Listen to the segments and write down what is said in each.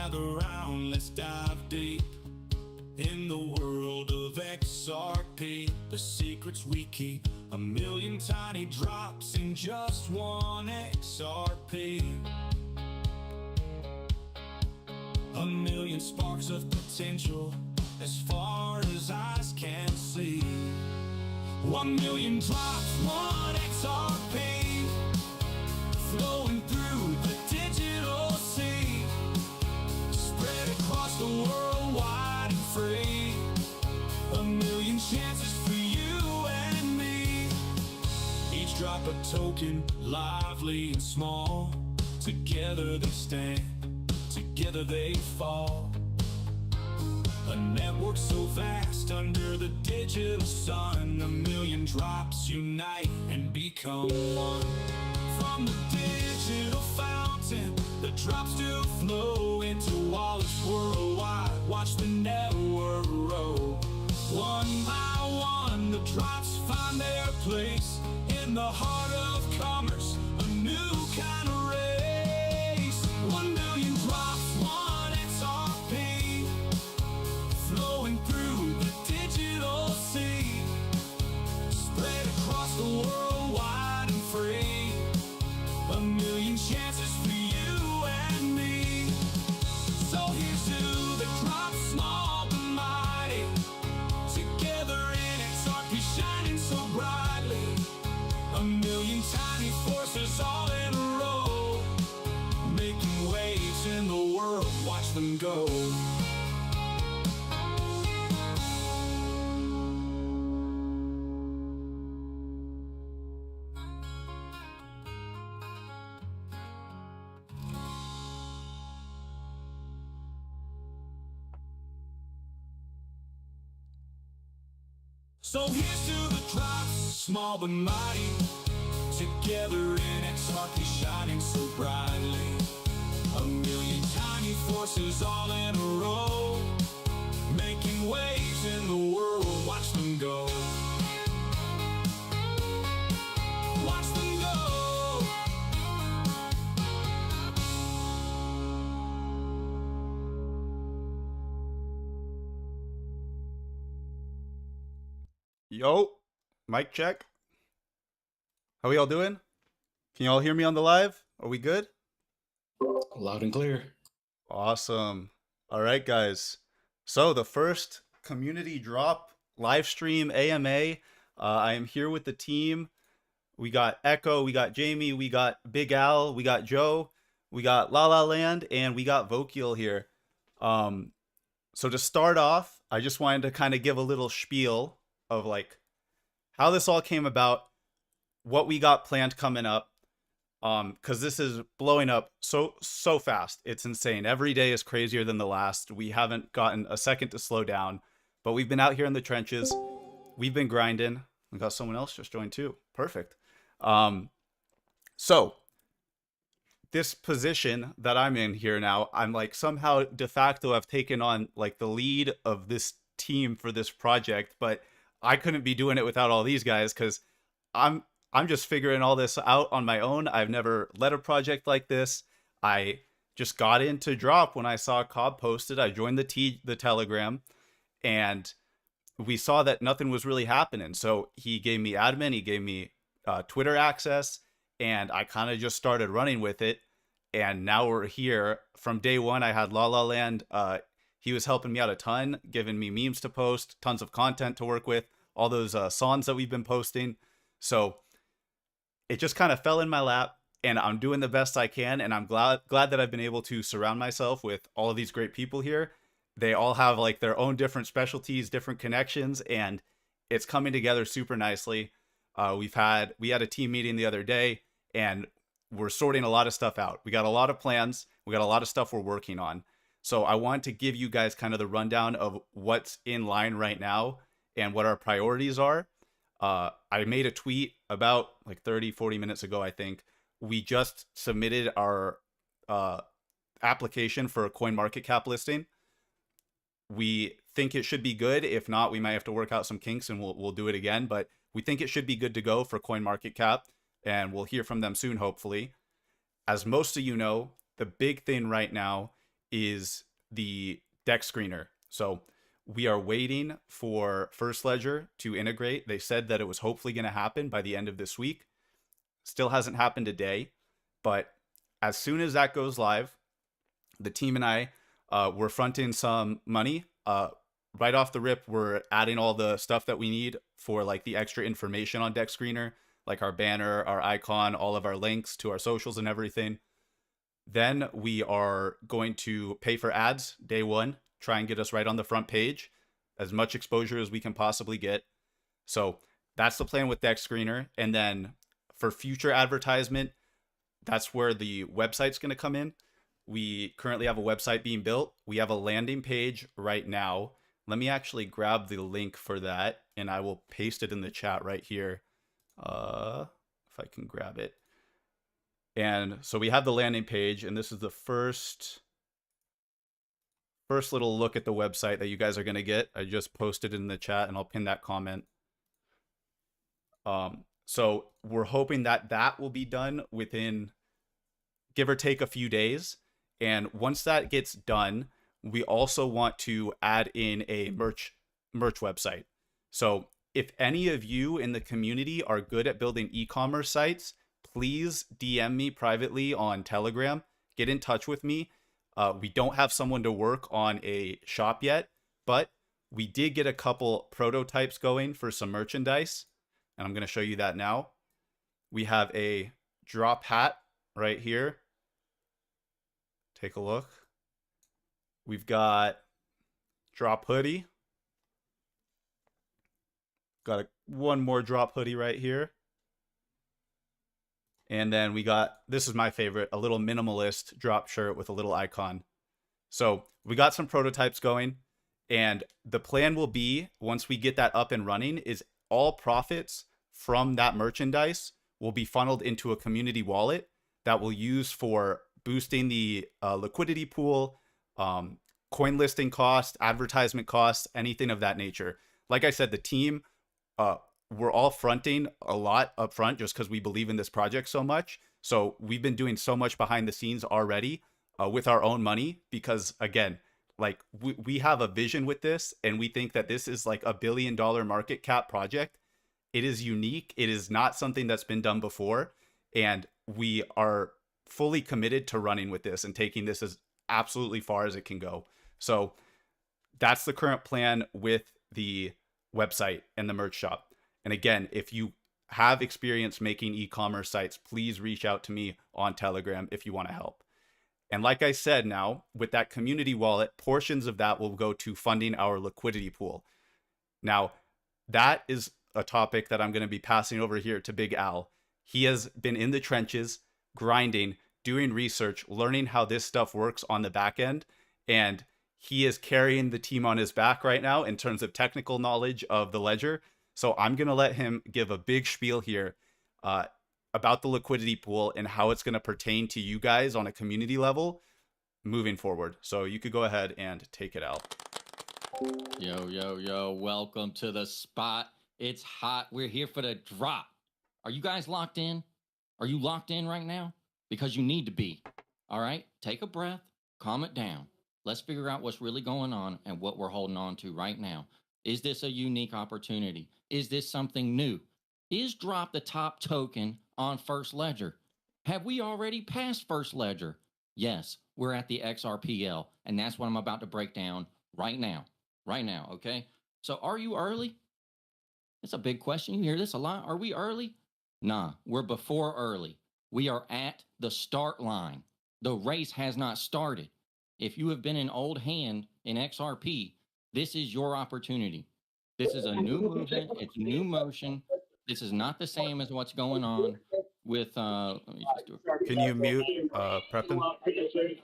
gather round, let's dive deep in the world of XRP. The secrets we keep, a million tiny drops in just one XRP. A million sparks of potential as far as eyes can see. 1 million drops, one XRP, flowing through the digital sea, spread across the world wide and free. A million chances for you and me. Each drop a token, lively and small. Together they stand, together they fall. A network so vast under the digital sun. A million drops unite and become one. From the digital fountain, the drops do flow into wallets worldwide. Watch the network grow. One by one, the drops find their place in the heart of commerce, a new kind of race. 1 million drops, one XRP, flowing through the digital sea, spread across the world wide and free. A million chances for you and me. So here's to the drops, small but mighty, together in XRP shining so brightly. A million tiny forces all in a row, making waves in the world, watch them go. So here's to the drops, small but mighty, together in XRP shining so brightly. A million tiny forces all in a row, making waves in the world, watch them go. Watch them go. Yo, mic check. How we all doing? Can you all hear me on the live? Are we good? Loud and clear. Awesome. All right, guys. So the first community drop live stream AMA. I am here with the team. We got Echo, we got Jamie, we got Big Al, we got Joe, we got La La Land, and we got Vokiel here. So to start off, I just wanted to kind of give a little spiel of like how this all came about, what we got planned coming up, because this is blowing up so fast. It's insane. Every day is crazier than the last. We haven't gotten a second to slow down, but we've been out here in the trenches. We've been grinding. We got someone else just joined too. Perfect. So this position that I'm in here now, I'm like somehow de facto I've taken on like the lead of this team for this project, but I couldn't be doing it without all these guys because I'm just figuring all this out on my own. I've never led a project like this. I just got into Drop when I saw Cobb posted. I joined the Telegram, and we saw that nothing was really happening. So he gave me admin, he gave me Twitter access, and I kind of just started running with it. And now we're here. From day one, I had La La Land. He was helping me out a ton, giving me memes to post, tons of content to work with, all those songs that we've been posting. So it just kind of fell in my lap, and I'm doing the best I can. And I'm glad that I've been able to surround myself with all of these great people here. They all have like their own different specialties, different connections, and it's coming together super nicely. We had a team meeting the other day, and we're sorting a lot of stuff out. We got a lot of plans. We got a lot of stuff we're working on. So I want to give you guys kind of the rundown of what's in line right now and what our priorities are. I made a tweet about like 30-40 minutes ago, I think. We just submitted our application for a CoinMarketCap listing. We think it should be good. If not, we might have to work out some kinks and we'll do it again. But we think it should be good to go for CoinMarketCap, and we'll hear from them soon, hopefully. As most of you know, the big thing right now is the DEX screener. So we are waiting for First Ledger to integrate. They said that it was hopefully going to happen by the end of this week. Still hasn't happened today, but as soon as that goes live, the team and I, we're fronting some money. Right off the rip, we're adding all the stuff that we need for like the extra information on Deck Screener, like our banner, our icon, all of our links to our socials and everything. Then we are going to pay for ads day one, try and get us right on the front page, as much exposure as we can possibly get. So that's the plan with Deck Screener. And then for future advertisement, that's where the website's going to come in. We currently have a website being built. We have a landing page right now. Let me actually grab the link for that, and I will paste it in the chat right here. If I can grab it. And so we have the landing page, and this is the first little look at the website that you guys are going to get. I just posted it in the chat, and I'll pin that comment. So we're hoping that that will be done within, give or take, a few days. And once that gets done, we also want to add in a merch website. So if any of you in the community are good at building e-commerce sites, please DM me privately on Telegram. Get in touch with me. We don't have someone to work on a shop yet, but we did get a couple prototypes going for some merchandise, and I'm going to show you that now. We have a drop hat right here. Take a look. We've got drop hoodie. Got one more drop hoodie right here. And then we got, this is my favorite, a little minimalist drop shirt with a little icon. So we got some prototypes going, and the plan will be, once we get that up and running, is all profits from that merchandise will be funneled into a community wallet that we'll use for boosting the liquidity pool, coin listing costs, advertisement costs, anything of that nature. Like I said, the team, we're all fronting a lot up front just because we believe in this project so much. So we've been doing so much behind the scenes already with our own money because, again, like we have a vision with this, and we think that this is like $1 billion market cap project. It is unique. It is not something that's been done before. And we are fully committed to running with this and taking this as absolutely far as it can go. So that's the current plan with the website and the merch shop. And again, if you have experience making e-commerce sites, please reach out to me on Telegram if you want to help. And like I said, now with that community wallet, portions of that will go to funding our liquidity pool. Now, that is a topic that I'm going to be passing over here to Big Al. He has been in the trenches, grinding, doing research, learning how this stuff works on the back end. And he is carrying the team on his back right now in terms of technical knowledge of the ledger. So I'm going to let him give a big spiel here about the liquidity pool and how it's going to pertain to you guys on a community level moving forward. So you could go ahead and take it out. Yo, yo, yo, welcome to the spot. It's hot. We're here for the drop. Are you guys locked in? Are you locked in right now? Because you need to be. All right, take a breath, calm it down. Let's figure out what's really going on and what we're holding on to right now. Is this a unique opportunity? Is this something new? Is drop the top token on First Ledger? Have we already passed First Ledger? Yes, we're at the XRPL, and that's what I'm about to break down right now. Right now, okay? So are you early? It's a big question. You hear this a lot. Are we early? Nah, we're before early. We are at the start line. The race has not started. If you have been an old hand in XRP, this is your opportunity. This is a new movement. It's new motion. This is not the same as what's going on with, let me just do it. Can you mute Preppin?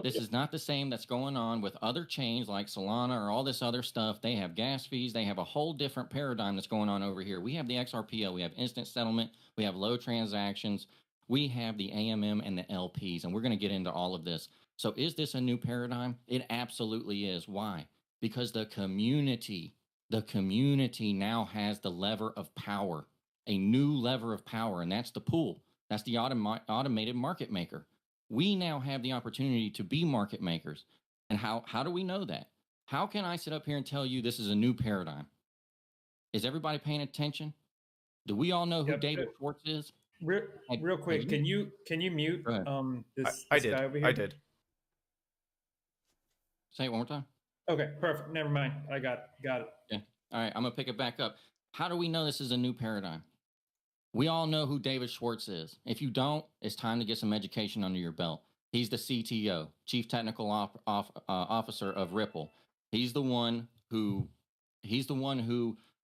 This is not the same that's going on with other chains like Solana or all this other stuff. They have gas fees. They have a whole different paradigm that's going on over here. We have the XRPL. We have instant settlement. We have low transactions. We have the AMM and the LPs, and we're going to get into all of this. So is this a new paradigm? It absolutely is. Why? Because the community now has the lever of power, a new lever of power, and that's the pool. That's the automated market maker. We now have the opportunity to be market makers. And how do we know that? How can I sit up here and tell you this is a new paradigm? Is everybody paying attention? Do we all know who Yep. David Schwartz is? Real quick, can you mute Go ahead. this I did. guy over here? I did. Say it one more time. Okay, perfect. Never mind. I got it. Yeah. All right, I'm gonna pick it back up. How do we know this is a new paradigm? We all know who David Schwartz is. If you don't, it's time to get some education under your belt. He's the CTO, Chief Technical Officer of Ripple. He's the one who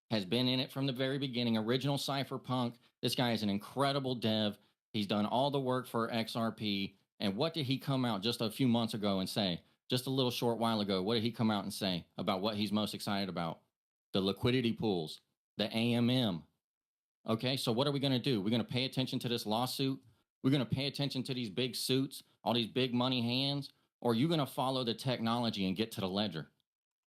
has been in it from the very beginning. Original cypherpunk. This guy is an incredible dev. He's done all the work for XRP. And what did he come out just a few months ago and say? Just a little short while ago, what did he come out and say about what he's most excited about? The liquidity pools, the AMM. Okay, so what are we going to do? We're going to pay attention to this lawsuit. We're going to pay attention to these big suits, all these big money hands, or are you going to follow the technology and get to the ledger?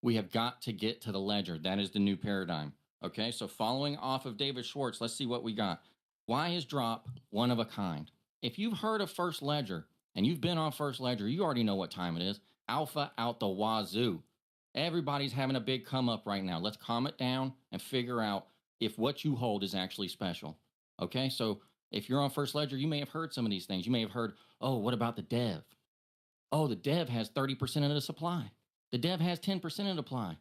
We have got to get to the ledger. That is the new paradigm. Okay, so following off of David Schwartz, let's see what we got. Why is Drop one of a kind? If you've heard of First Ledger and you've been on First Ledger, you already know what time it is. Alpha out the wazoo. Everybody's having a big come up right now. Let's calm it down and figure out if what you hold is actually special. Okay, so if you're on First Ledger, you may have heard some of these things. You may have heard, oh, what about the dev? Oh, the dev has 30% of the supply. The dev has 10% of the supply.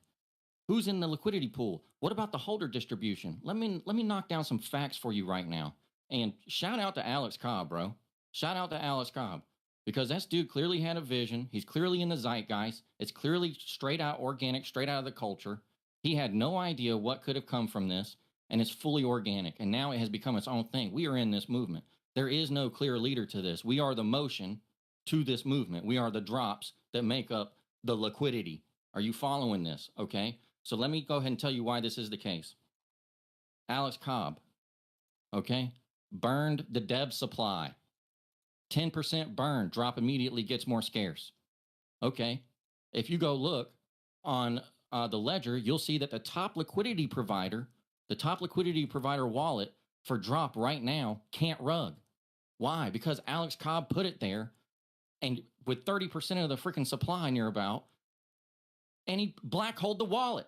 Who's in the liquidity pool? What about the holder distribution? Let me knock down some facts for you right now. And shout out to Alex Cobb, bro. Shout out to Alex Cobb. Because this dude clearly had a vision. He's clearly in the zeitgeist. It's clearly straight out organic, straight out of the culture. He had no idea what could have come from this, and it's fully organic. And now it has become its own thing. We are in this movement. There is no clear leader to this. We are the motion to this movement. We are the drops that make up the liquidity. Are you following this? Okay. So let me go ahead and tell you why this is the case. Alex Cobb, okay, burned the dev supply. 10% burn, drop immediately gets more scarce. Okay, if you go look on the ledger, you'll see that the top liquidity provider wallet for drop right now can't rug. Why? Because Alex Cobb put it there, and with 30% of the freaking supply near about, and he black holed the wallet.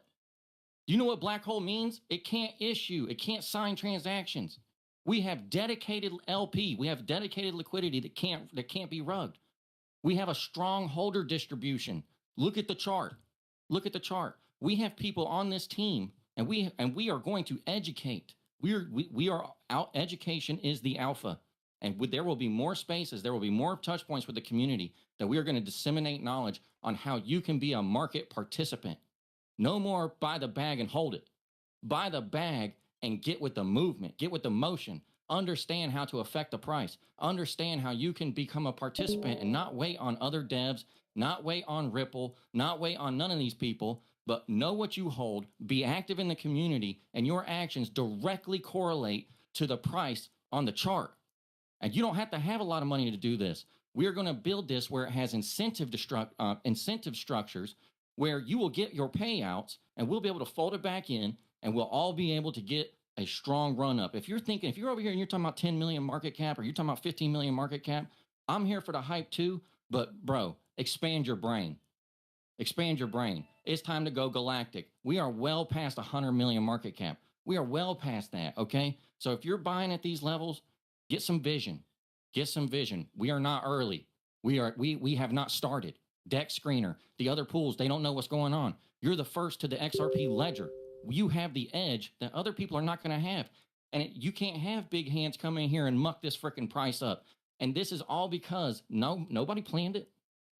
You know what black hole means? It can't issue. It can't sign transactions. We have dedicated LP. We have dedicated liquidity that can't be rugged. We have a strong holder distribution. Look at the chart. Look at the chart. We have people on this team, and we are going to educate. We are out. Education is the alpha, and there will be more spaces. There will be more touch points with the community that we are going to disseminate knowledge on how you can be a market participant. No more buy the bag and hold it. Buy the bag and get with the movement, get with the motion, understand how to affect the price, understand how you can become a participant and not wait on other devs, not wait on Ripple, not wait on none of these people, but know what you hold, be active in the community, and your actions directly correlate to the price on the chart. And you don't have to have a lot of money to do this. We are going to build this where it has incentive structures where you will get your payouts and we'll be able to fold it back in and we'll all be able to get a strong run up. If you're over here and you're talking about 10 million market cap or you're talking about 15 million market cap, I'm here for the hype too. But bro, expand your brain. Expand your brain. It's time to go galactic. We are well past 100 million market cap. We are well past that. Okay. So if you're buying at these levels, get some vision. Get some vision. We are not early. We have not started. Dex Screener, the other pools, they don't know what's going on. You're the first to the XRP ledger. You have the edge that other people are not going to have. And you can't have big hands come in here and muck this freaking price up. And this is all because nobody planned it.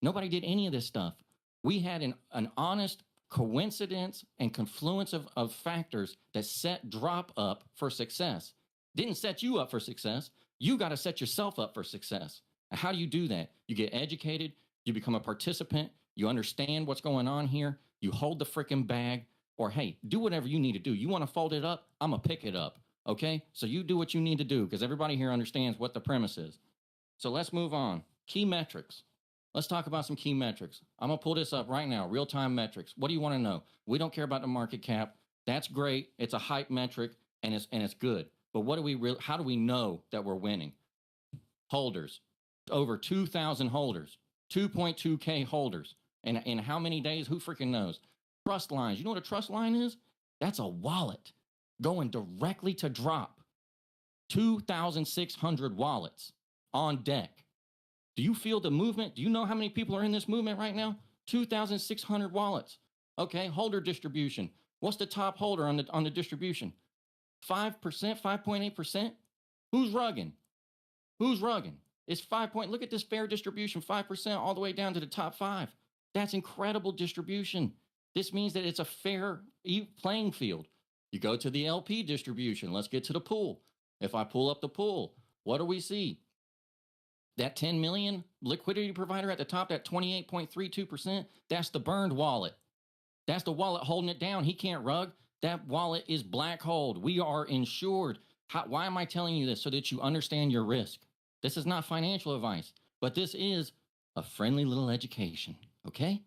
Nobody did any of this stuff. We had an honest coincidence and confluence of factors that set drop up for success. Didn't set you up for success. You got to set yourself up for success. And how do you do that? You get educated. You become a participant. You understand what's going on here. You hold the freaking bag. Or, hey, do whatever you need to do. You want to fold it up? I'm going to pick it up. Okay? So you do what you need to do because everybody here understands what the premise is. So let's move on. Key metrics. Let's talk about some key metrics. I'm going to pull this up right now. Real-time metrics. What do you want to know? We don't care about the market cap. That's great. It's a hype metric, and it's good. But how do we know that we're winning? Holders. Over 2,000 holders. 2.2K holders. And how many days? Who freaking knows? Trust lines. You know what a trust line is? That's a wallet going directly to drop. 2,600 wallets on deck. Do you feel the movement? Do you know how many people are in this movement right now? 2,600 wallets. Okay, holder distribution. What's the top holder on the distribution? 5%, 5.8%? Who's rugging? Who's rugging? It's 5 point. Look at this fair distribution, 5% all the way down to the top 5. That's incredible distribution. This means that it's a fair playing field. You go to the LP distribution. Let's get to the pool. If I pull up the pool, what do we see? That 10 million liquidity provider at the top, that 28.32%, that's the burned wallet. That's the wallet holding it down. He can't rug. That wallet is black holed. We are insured. Why am I telling you this? So that you understand your risk. This is not financial advice, but this is a friendly little education, okay?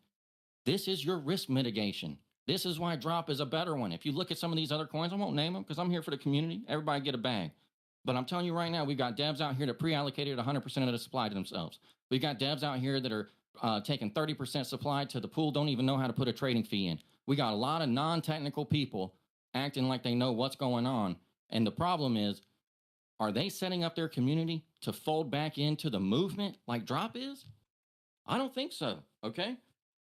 This is your risk mitigation. This is why drop is a better one. If you look at some of these other coins, I won't name them because I'm here for the community. Everybody get a bag. But I'm telling you right now, we've got devs out here that pre-allocated 100% of the supply to themselves. We've got devs out here that are taking 30% supply to the pool, don't even know how to put a trading fee in. We got a lot of non-technical people acting like they know what's going on. And the problem is, are they setting up their community to fold back into the movement like drop is? I don't think so, okay?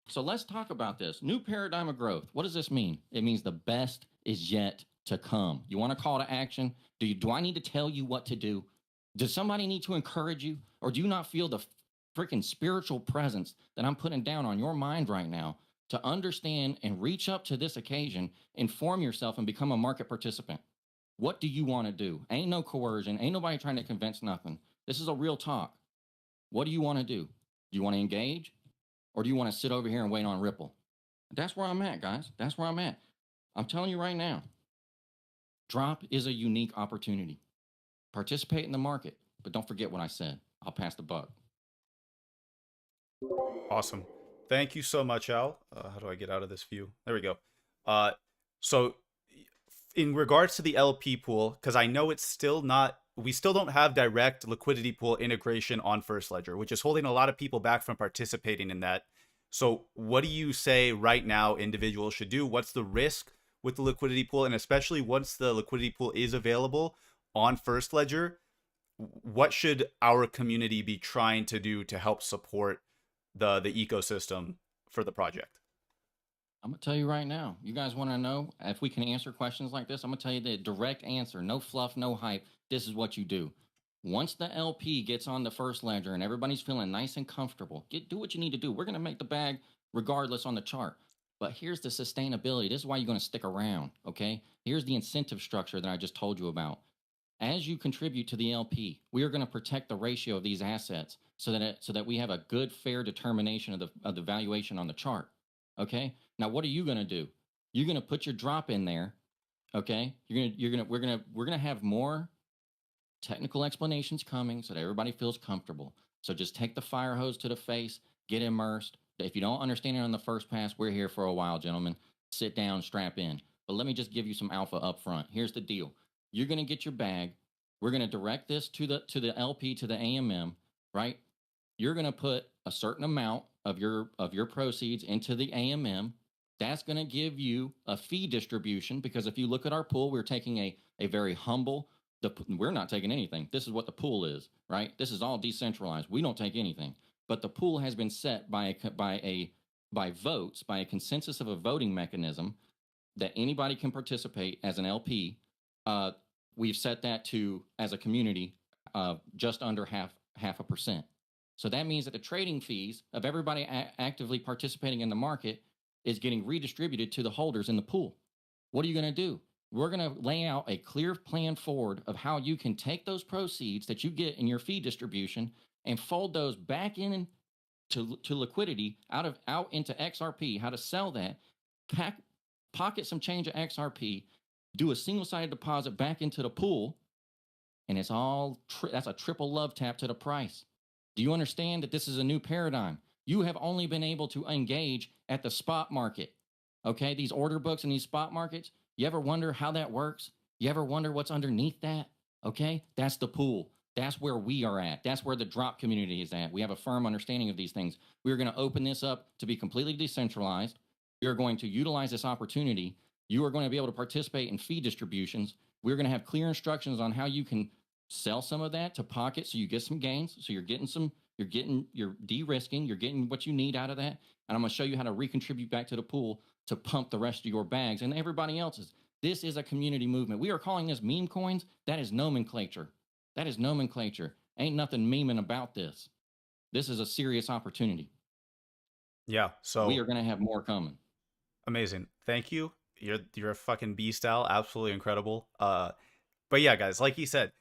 So let's talk about this. New paradigm of growth. What does this mean? It means the best is yet to come. You want a call to action? Do I need to tell you what to do? Does somebody need to encourage you? Or do you not feel the freaking spiritual presence that I'm putting down on your mind right now to understand and reach up to this occasion, inform yourself, and become a market participant? What do you want to do? Ain't no coercion. Ain't nobody trying to convince nothing. This is a real talk. What do you want to do? Do you want to engage? Or do you want to sit over here and wait on Ripple? That's where I'm at, guys. That's where I'm at. I'm telling you right now, drop is a unique opportunity. Participate in the market, but don't forget what I said. I'll pass the buck. Awesome. Thank you so much, Al. How do I get out of this view? There we go. So in regards to the LP pool, because I know it's still not, we still don't have direct liquidity pool integration on First Ledger, which is holding a lot of people back from participating in that. So what do you say right now individuals should do? What's the risk with the liquidity pool? And especially once the liquidity pool is available on First Ledger, what should our community be trying to do to help support the ecosystem for the project? I'm going to tell you right now. You guys want to know if we can answer questions like this? I'm going to tell you the direct answer. No fluff, no hype. This is what you do. Once the LP gets on the First Ledger and everybody's feeling nice and comfortable, do what you need to do. We're going to make the bag regardless on the chart. But here's the sustainability. This is why you're going to stick around, okay? Here's the incentive structure that I just told you about. As you contribute to the LP, we are going to protect the ratio of these assets so that we have a good, fair determination of the valuation on the chart. Okay. Now, what are you going to do? You're going to put your drop in there. Okay. We're going to have more technical explanations coming so that everybody feels comfortable. So just take the fire hose to the face, get immersed. If you don't understand it on the first pass, we're here for a while, gentlemen. Sit down, strap in. But let me just give you some alpha up front. Here's the deal. You're going to get your bag. We're going to direct this to the LP, to the AMM, right? You're going to put a certain amount of your proceeds into the AMM. That's going to give you a fee distribution, because if you look at our pool, we're taking a very humble, we're not taking anything. This is what the pool is, right? This is all decentralized. We don't take anything. But the pool has been set by votes, by a consensus of a voting mechanism that anybody can participate as an LP. We've set that to, as a community, just under half a percent. So that means that the trading fees of everybody actively participating in the market is getting redistributed to the holders in the pool. What are you going to do? We're going to lay out a clear plan forward of how you can take those proceeds that you get in your fee distribution and fold those back in to liquidity out into XRP, how to sell that, pocket some change of XRP, do a single-sided deposit back into the pool, and it's all, that's a triple love tap to the price. Do you understand that this is a new paradigm? You have only been able to engage at the spot market, okay? These order books and these spot markets, you ever wonder how that works? You ever wonder what's underneath that? Okay, that's the pool. That's where we are at. That's where the drop community is at. We have a firm understanding of these things. We're going to open this up to be completely decentralized. We are going to utilize this opportunity. You are going to be able to participate in fee distributions. We're going to have clear instructions on how you can sell some of that to pocket so you get some gains. So you're de-risking, you're getting what you need out of that. And I'm going to show you how to recontribute back to the pool to pump the rest of your bags and everybody else's. This is a community movement. We are calling this meme coins. That is nomenclature. That is nomenclature. Ain't nothing memeing about this. This is a serious opportunity. Yeah. So we are going to have more coming. Amazing. Thank you. You're a fucking beast, Al. Absolutely incredible. But yeah, guys, like he said,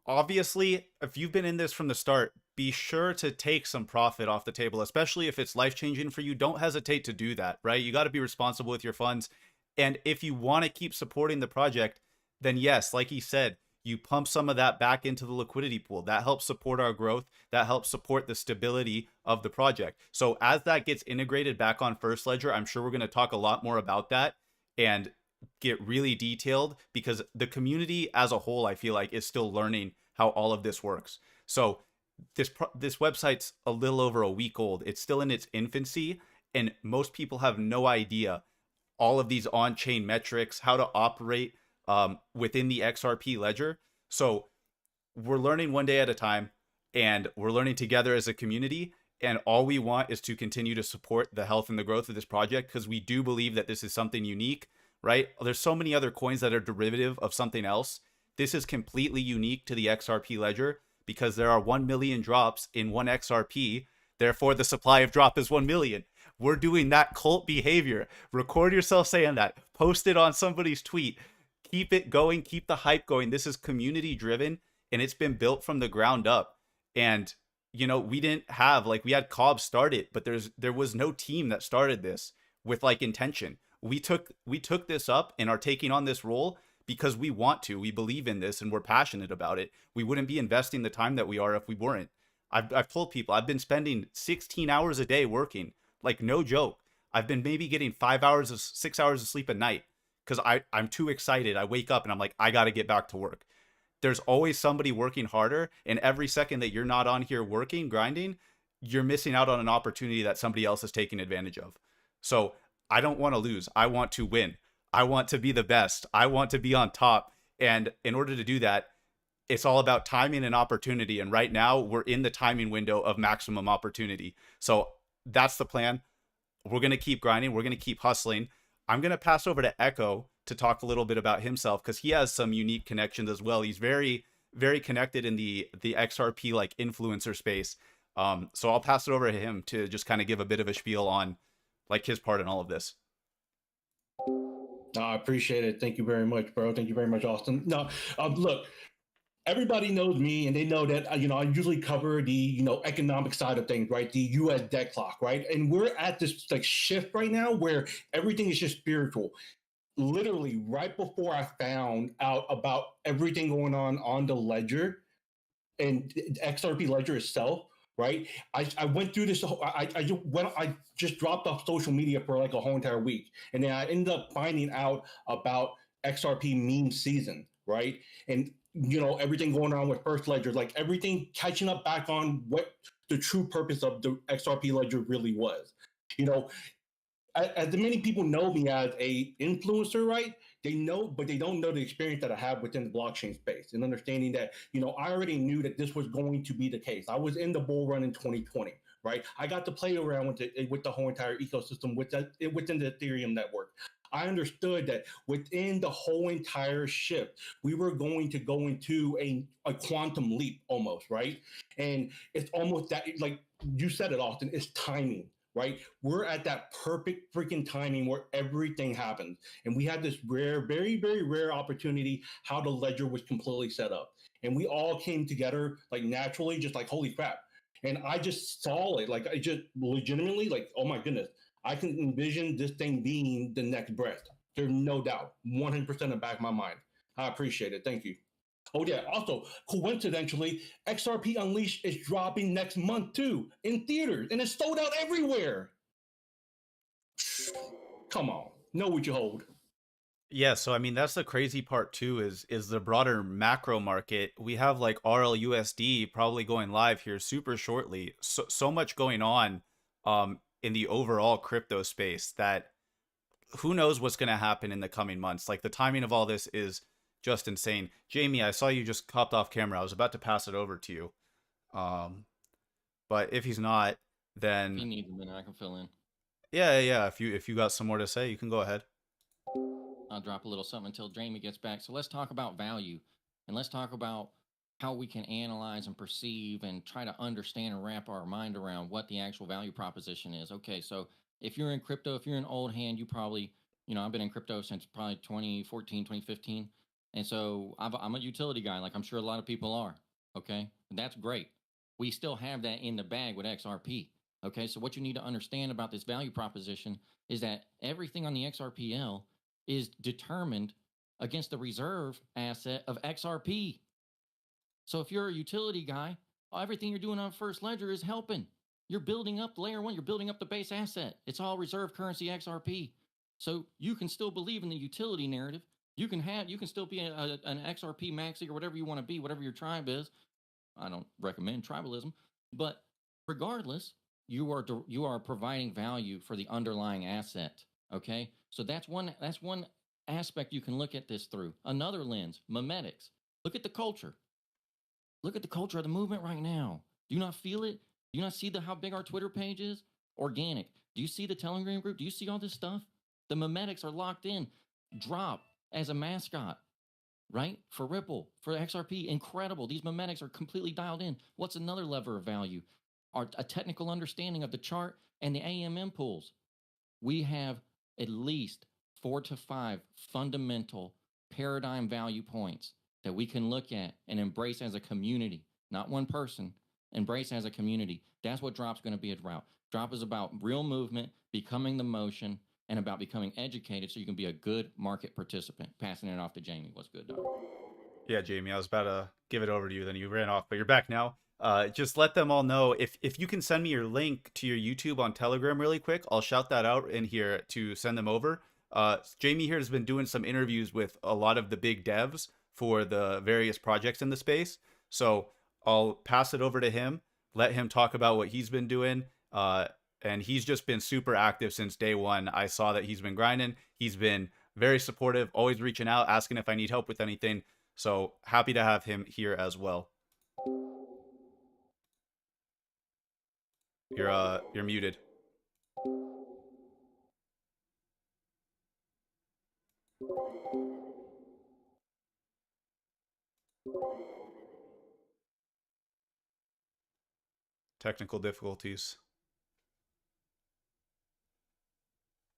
obviously, if you've been in this from the start, be sure to take some profit off the table, especially if it's life-changing for you. Don't hesitate to do that, right? You got to be responsible with your funds. And if you want to keep supporting the project, then yes, like he said, you pump some of that back into the liquidity pool. That helps support our growth. That helps support the stability of the project. So as that gets integrated back on First Ledger, I'm sure we're going to talk a lot more about that and get really detailed, because the community as a whole, I feel like, is still learning how all of this works. So this website's a little over a week old. It's still in its infancy, and most people have no idea all of these on-chain metrics, how to operate within the XRP ledger. So we're learning one day at a time, and we're learning together as a community. And all we want is to continue to support the health and the growth of this project, because we do believe that this is something unique, right? There's so many other coins that are derivative of something else. This is completely unique to the XRP ledger because there are 1 million drops in one XRP. Therefore, the supply of drop is 1 million. We're doing that cult behavior. Record yourself saying that. Post it on somebody's tweet. Keep it going. Keep the hype going. This is community driven, and it's been built from the ground up. And, you know, we didn't have, like, we had Cobb start it, but there was no team that started this with like intention. We took this up and are taking on this role because we want to. We believe in this and we're passionate about it. We wouldn't be investing the time that we are if we weren't. I've told people I've been spending 16 hours a day working, like, no joke. I've been maybe getting 6 hours of sleep at night because I'm too excited. I wake up and I'm like, I got to get back to work. There's always somebody working harder, and every second that you're not on here working, grinding, you're missing out on an opportunity that somebody else is taking advantage of. So I don't want to lose. I want to win. I want to be the best. I want to be on top. And in order to do that, it's all about timing and opportunity. And right now we're in the timing window of maximum opportunity. So that's the plan. We're going to keep grinding. We're going to keep hustling. I'm going to pass over to Echo to talk a little bit about himself, because he has some unique connections as well. He's very, very connected in the XRP like influencer space. So I'll pass it over to him to just kind of give a bit of a spiel on like his part in all of this. I appreciate it. Thank you very much, bro. Thank you very much, Austin. No, look, everybody knows me, and they know that I usually cover the economic side of things, right? The U.S. debt clock, right? And we're at this like shift right now where everything is just spiritual. Literally, right before I found out about everything going on the ledger and XRP ledger itself, right? I went through this. I just dropped off social media for like a whole entire week, and then I ended up finding out about XRP meme season, right? And everything going on with First Ledger, like everything catching up back on what the true purpose of the XRP ledger really was. As many people know me as a influencer, right? They know, but they don't know the experience that I have within the blockchain space, and understanding that, I already knew that this was going to be the case. I was in the bull run in 2020, right? I got to play around with the whole entire ecosystem within the Ethereum network. I understood that within the whole entire shift, we were going to go into a quantum leap almost, right? And it's almost that, like you said it, Austin, it's timing. Right, we're at that perfect freaking timing where everything happens, and we had this rare, very, very rare opportunity how the ledger was completely set up, and we all came together like naturally, just like holy crap. And I just saw it, like I just legitimately like, oh my goodness, I can envision this thing being the next breath. There's no doubt, 100% in the back of my mind. I appreciate it. Thank you. Oh yeah, also, coincidentally, XRP Unleashed is dropping next month too, in theaters, and it's sold out everywhere. Come on, know what you hold. Yeah, so I mean that's the crazy part too is the broader macro market. We have like RLUSD probably going live here super shortly. So much going on in the overall crypto space that who knows what's going to happen in the coming months. Like the timing of all this is just insane. Jamie, I saw you just hopped off camera. I was about to pass it over to you. Um but if he's not, If he then needs a minute, I can fill in. yeah, if you got some more to say, you can go ahead. I'll drop a little something until Jamie gets back. So let's talk about value, and let's talk about how we can analyze and perceive and try to understand and wrap our mind around what the actual value proposition is. Okay, so if you're in crypto, if you're an old hand, you probably, I've been in crypto since probably 2014, 2015. And so I'm a utility guy, like I'm sure a lot of people are. Okay, and that's great. We still have that in the bag with XRP. Okay, so what you need to understand about this value proposition is that everything on the XRPL is determined against the reserve asset of XRP. So if you're a utility guy, everything you're doing on First Ledger is helping. You're building up layer one, you're building up the base asset. It's all reserve currency XRP. So you can still believe in the utility narrative. You can still be an XRP maxi or whatever you want to be, whatever your tribe is. I don't recommend tribalism, but regardless, you are providing value for the underlying asset. Okay, so that's one aspect you can look at this through. Another lens, memetics. Look at the culture. Look at the culture of the movement right now. Do you not feel it? Do you not see how big our Twitter page is? Organic. Do you see the Telegram group? Do you see all this stuff? The memetics are locked in. Drop as a mascot, right? For Ripple, for XRP, incredible. These memetics are completely dialed in. What's another lever of value? A technical understanding of the chart and the AMM pools. We have at least 4 to 5 fundamental paradigm value points that we can look at and embrace as a community, not one person, embrace as a community. That's what Drop's going to be at Route. Drop is about real movement, becoming the motion, and about becoming educated so you can be a good market participant. Passing it off to Jamie. What's good, dog? Yeah, Jamie, I was about to give it over to you, then you ran off, but you're back now. Just let them all know if you can send me your link to your YouTube on Telegram really quick. I'll shout that out in here to send them over. Jamie here has been doing some interviews with a lot of the big devs for the various projects in the space. So I'll pass it over to him, let him talk about what he's been doing. And he's just been super active since day one. I saw that he's been grinding. He's been very supportive, always reaching out, asking if I need help with anything. So happy to have him here as well. You're muted. Technical difficulties.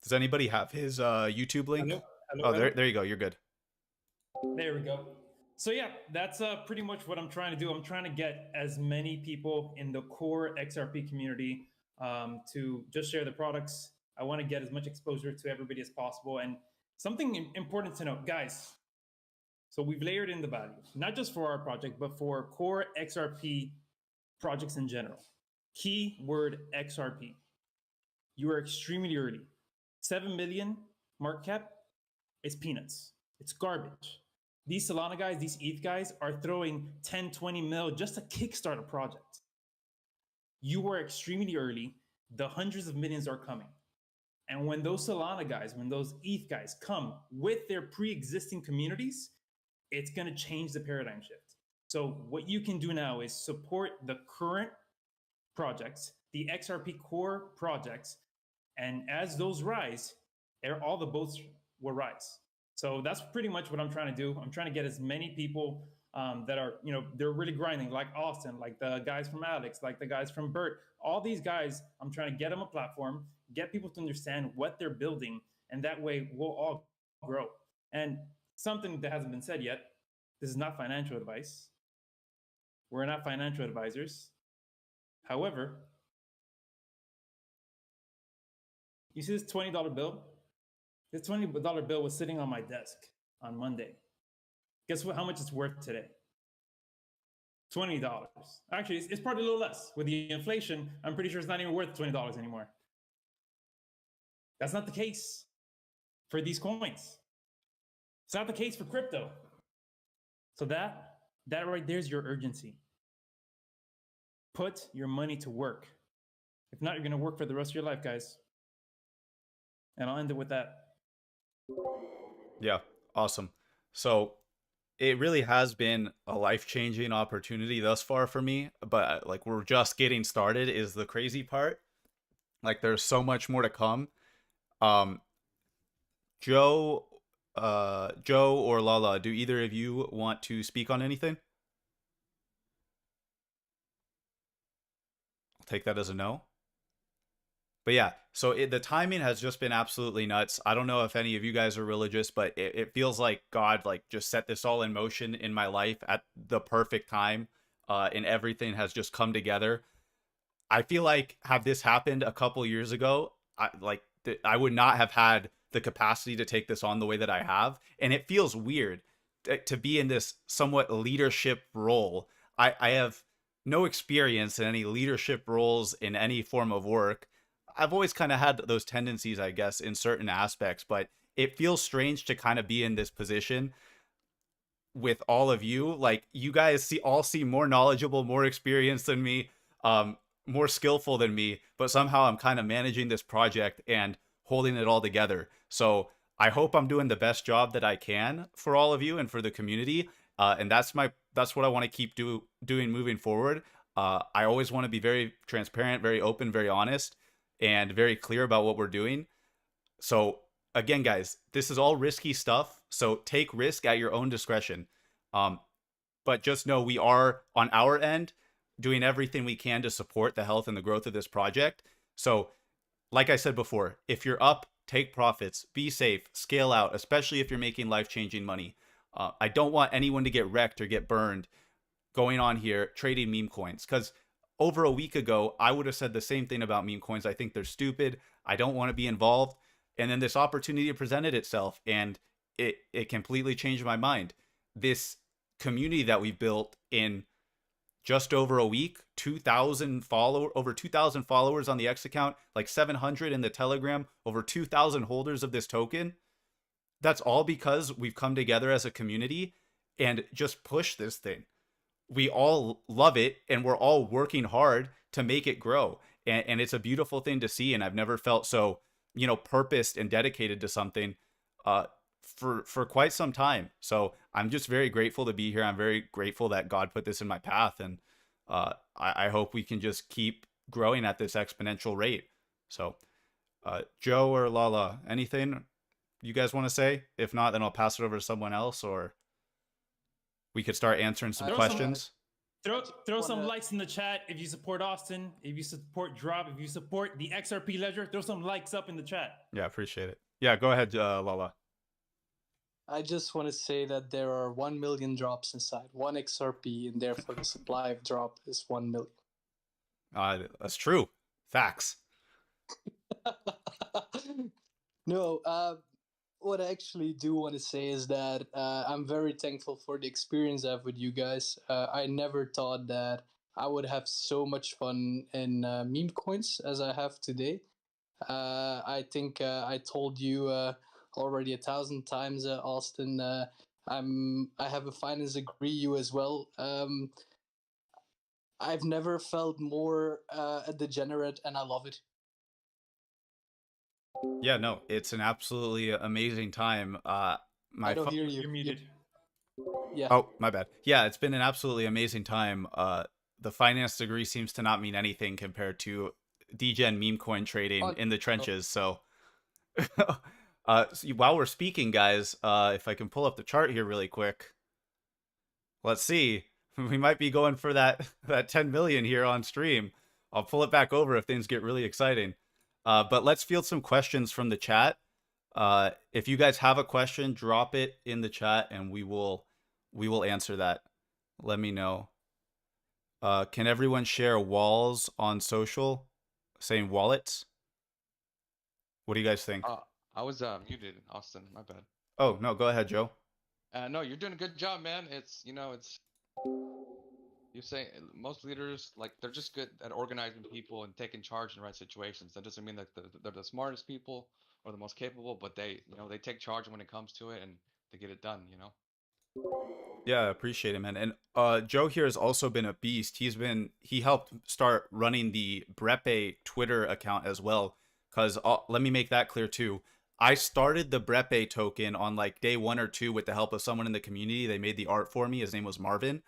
Does anybody have his YouTube link? Hello, hello, Oh, hello. there you go. You're good. There we go. So yeah, that's pretty much what I'm trying to do. I'm trying to get as many people in the core XRP community to just share the products. I want to get as much exposure to everybody as possible. And something important to note, guys. So we've layered in the value, not just for our project, but for core XRP projects in general. Keyword XRP. You are extremely early. 7 million market cap is peanuts. It's garbage. These Solana guys, these ETH guys are throwing 10, 20 mil just to kickstart a project. You were extremely early. The hundreds of millions are coming. And when those Solana guys, when those ETH guys come with their pre-existing communities, it's going to change the paradigm shift. So what you can do now is support the current projects, the XRP core projects, and as those rise, all the boats will rise. So that's pretty much what I'm trying to do. I'm trying to get as many people that are, they're really grinding, like Austin, like the guys from Alex, like the guys from Bert. All these guys, I'm trying to get them a platform, get people to understand what they're building, and that way we'll all grow. And something that hasn't been said yet, this is not financial advice. We're not financial advisors. However, you see this $20 bill? This $20 bill was sitting on my desk on Monday. Guess what? How much it's worth today? $20. Actually, it's probably a little less. With the inflation, I'm pretty sure it's not even worth $20 anymore. That's not the case for these coins. It's not the case for crypto. So that right there is your urgency. Put your money to work. If not, you're going to work for the rest of your life, guys. And I'll end it with that. Yeah, awesome. So it really has been a life-changing opportunity thus far for me, but like we're just getting started is the crazy part. Like there's so much more to come. Um Joe Joe or Lala, do either of you want to speak on anything? I'll take that as a no. But yeah, so the timing has just been absolutely nuts. I don't know if any of you guys are religious, but it feels like God like just set this all in motion in my life at the perfect time, and everything has just come together. I feel like had this happened a couple years ago, I would not have had the capacity to take this on the way that I have, and it feels weird to be in this somewhat leadership role. I have no experience in any leadership roles in any form of work. I've always kind of had those tendencies, I guess, in certain aspects, but it feels strange to kind of be in this position with all of you. Like you guys all seem more knowledgeable, more experienced than me, more skillful than me, but somehow I'm kind of managing this project and holding it all together. So I hope I'm doing the best job that I can for all of you and for the community. And that's what I want to keep doing moving forward. I always want to be very transparent, very open, very honest, and very clear about what we're doing. So again, guys, this is all risky stuff. So take risk at your own discretion. But just know we are on our end doing everything we can to support the health and the growth of this project. So, like I said before, if you're up, take profits, be safe, scale out, especially if you're making life-changing money. I don't want anyone to get wrecked or get burned going on here trading meme coins, because over a week ago, I would have said the same thing about meme coins. I think they're stupid. I don't want to be involved. And then this opportunity presented itself, and it completely changed my mind. This community that we built in just over a week, over 2,000 followers on the X account, like 700 in the Telegram, over 2,000 holders of this token. That's all because we've come together as a community and just pushed this thing. We all love it, and we're all working hard to make it grow. And it's a beautiful thing to see. And I've never felt so, purposed and dedicated to something for quite some time. So I'm just very grateful to be here. I'm very grateful that God put this in my path. And I hope we can just keep growing at this exponential rate. So Joe or Lala, anything you guys want to say? If not, then I'll pass it over to someone else, or we could start answering some questions. Throw some likes in the chat if you support Austin, if you support Drop, if you support the XRP ledger. Throw some likes up in the chat. Yeah, appreciate it. Yeah, go ahead, Lala. I just want to say that there are 1 million drops inside, 1 XRP, and therefore the supply of drop is 1 million. That's true. Facts. No, what I actually do want to say is that I'm very thankful for the experience I have with you guys. I never thought that I would have so much fun in meme coins as I have today. I think I told you already 1,000 times, Austin. I have a finance degree. You as well. I've never felt more a degenerate, and I love it. Yeah, no, it's an absolutely amazing time. I don't hear you. You're muted. Yeah. Oh, my bad. Yeah, it's been an absolutely amazing time. The finance degree seems to not mean anything compared to degen meme coin trading in the trenches. So, while we're speaking, guys, if I can pull up the chart here really quick, let's see. We might be going for that 10 million here on stream. I'll pull it back over if things get really exciting. But let's field some questions from the chat. If you guys have a question, drop it in the chat and we will answer that. Let me know. Can everyone share walls on social? Saying wallets? What do you guys think? I was muted, Austin. My bad. Oh, no, go ahead, Joe. No, you're doing a good job, man. It's you say most leaders, like, they're just good at organizing people and taking charge in the right situations. That doesn't mean that they're the smartest people or the most capable, but they take charge when it comes to it, and to get it done. You know. Yeah, I appreciate it, man. And Joe here has also been a beast. He helped start running the Brepe Twitter account as well. Cause let me make that clear too. I started the Brepe token on like day 1 or 2 with the help of someone in the community. They made the art for me. His name was Marvin.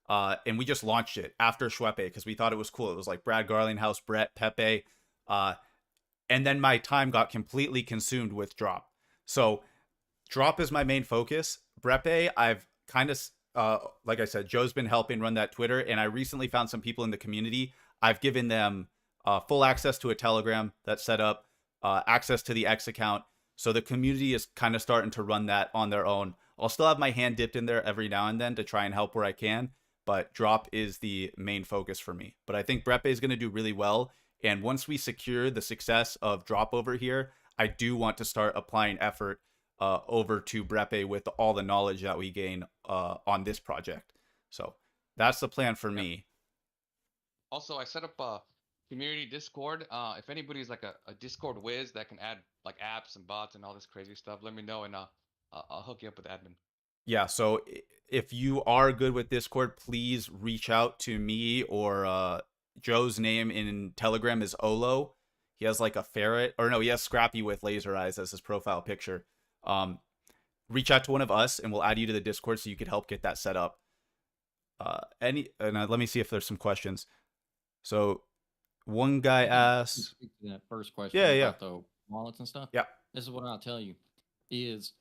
And we just launched it after Schweppe because we thought it was cool. It was like Brad Garlinghouse, Brett, Pepe. And then my time got completely consumed with Drop. So Drop is my main focus. Brepe, I've kind of, like I said, Joe's been helping run that Twitter, and I recently found some people in the community. I've given them full access to a Telegram that's set up, access to the X account. So the community is kind of starting to run that on their own. I'll still have my hand dipped in there every now and then to try and help where I can, but Drop is the main focus for me. But I think Brepe is going to do really well. And once we secure the success of Drop over here, I do want to start applying effort over to Brepe with all the knowledge that we gain on this project. So that's the plan for me. Also, I set up a community Discord. If anybody's like a Discord whiz that can add like apps and bots and all this crazy stuff, let me know, and I'll hook you up with admin. Yeah, so if you are good with Discord, please reach out to me, or Joe's name in Telegram is Olo. He has like a ferret, or no, he has Scrappy with laser eyes as his profile picture. Reach out to one of us and we'll add you to the Discord so you could help get that set up. Let me see if there's some questions. So one guy asked, that first question yeah, about the wallets and stuff. Yeah. This is what I'll tell you is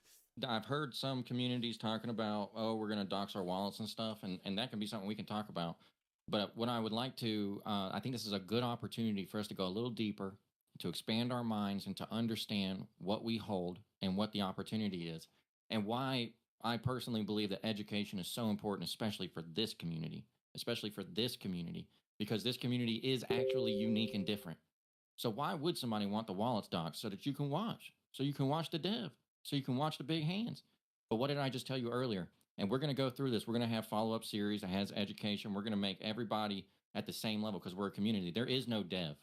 I've heard some communities talking about, oh, we're going to dox our wallets and stuff. And that can be something we can talk about. But what I would like to, I think this is a good opportunity for us to go a little deeper, to expand our minds and to understand what we hold and what the opportunity is, and why I personally believe that education is so important, especially for this community, because this community is actually unique and different. So why would somebody want the wallets docs? So that you can watch, the dev, so you can watch the big hands. But what did I just tell you earlier? And we're going to go through this. We're going to have follow-up series that has education. We're going to make everybody at the same level because we're a community. There is no dev.